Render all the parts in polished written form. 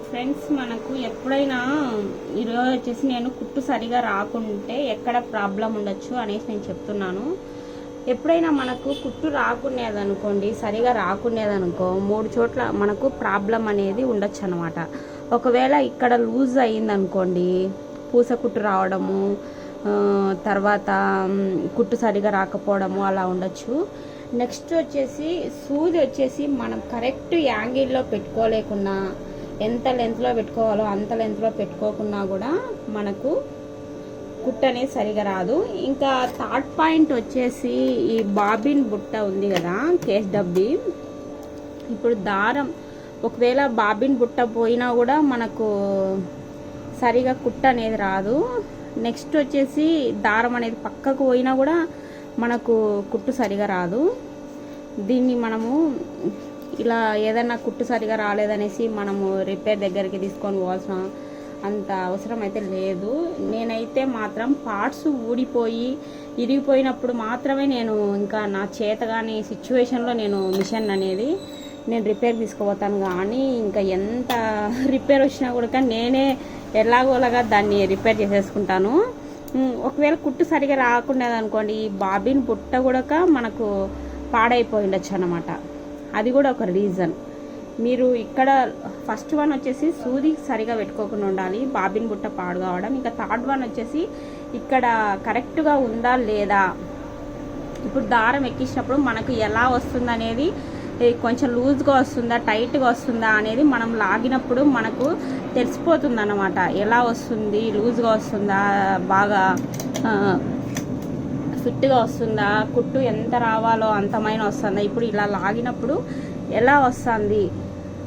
Friends, మనకు ఎప్పుడైనా ఈరోజు వచ్చేసి నేను కుట్టు సరిగా రాకుంటే ఎక్కడ ప్రాబ్లం ఉండొచ్చు అనేసి నేను చెప్తున్నాను. ఎప్పుడైనా మనకు కుట్టు రాకునేదనుకోండి, సరిగా రాకునేదనుకో, 3 చోట్ల మనకు ప్రాబ్లం అనేది ఉండొచ్చు అనమాట. ఒకవేళ ఇక్కడ లూజ్ అయ్యిందనుకోండి, పూస కుట్టు రావడము, తర్వాత కుట్టు సరిగా రాకపోవడము అలా ఉండొచ్చు. నెక్స్ట్ వచ్చేసి సూది వచ్చేసి మనం కరెక్ట్ యాంగిల్లో పెట్టుకోలేకున్నా, ఎంత లెంత్లో పెట్టుకోవాలో అంత లెంత్లో పెట్టుకోకున్నా కూడా మనకు కుట్టు అనేది సరిగా రాదు. ఇంకా థర్డ్ పాయింట్ వచ్చేసి ఈ బాబిన్ బుట్ట ఉంది కదా, కేస్ డబ్బి. ఇప్పుడు దారం ఒకవేళ బాబిన్ బుట్ట పోయినా కూడా మనకు సరిగా కుట్టు అనేది రాదు. నెక్స్ట్ వచ్చేసి దారం అనేది పక్కకు పోయినా కూడా మనకు కుట్టు సరిగా రాదు. దీన్ని మనము ఇలా ఏదైనా కుట్టు సరిగా రాలేదనేసి మనము రిపేర్ దగ్గరికి తీసుకొని పోవాల్సిన అంత అవసరం అయితే లేదు. నేనైతే మాత్రం పార్ట్స్ ఊడిపోయి ఇరిగిపోయినప్పుడు మాత్రమే నేను ఇంకా నా చేతగాని సిచ్యువేషన్లో నేను మిషన్ అనేది నేను రిపేర్ తీసుకుపోతాను. కానీ ఇంకా ఎంత రిపేర్ వచ్చినా కూడా నేనే ఎలాగోలాగా దాన్ని రిపేర్ చేసేసుకుంటాను. ఒకవేళ కుట్టు సరిగా రాకుండా అనుకోండి, ఈ బాబిన్ బుట్ట కూడా మనకు పాడైపోయి ఉండొచ్చు అన్నమాట. అది కూడా ఒక రీజన్. మీరు ఇక్కడ ఫస్ట్ వన్ వచ్చేసి సూది సరిగా పెట్టుకోకుండా ఉండాలి, బాబిన్ బుట్ట పాడు కావడం. ఇంకా థర్డ్ వన్ వచ్చేసి ఇక్కడ కరెక్ట్గా ఉందా లేదా, ఇప్పుడు దారం ఎక్కించినప్పుడు మనకు ఎలా వస్తుంది అనేది, కొంచెం లూజ్గా వస్తుందా టైట్గా వస్తుందా అనేది మనం లాగినప్పుడు మనకు తెలిసిపోతుంది అన్నమాట. ఎలా వస్తుంది, లూజ్గా వస్తుందా, బాగా ఫిట్గా వస్తుందా, కుట్టు ఎంత రావాలో అంతమైన వస్తుందా, ఇప్పుడు ఇలా లాగినప్పుడు ఎలా వస్తుంది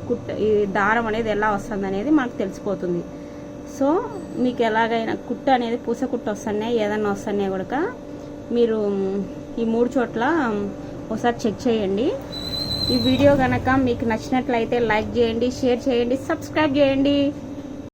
కుట్టు, ఈ దారం అనేది ఎలా వస్తుంది అనేది మనకు తెలిసిపోతుంది. సో మీకు ఎలాగైనా కుట్టు అనేది పూస కుట్టు వస్తున్నాయి, ఏదన్నా వస్తున్నాయి కూడా మీరు ఈ 3 చోట్ల ఒకసారి చెక్ చేయండి. ఈ వీడియో కనుక మీకు నచ్చినట్లయితే లైక్ చేయండి, షేర్ చేయండి, సబ్స్క్రైబ్ చేయండి.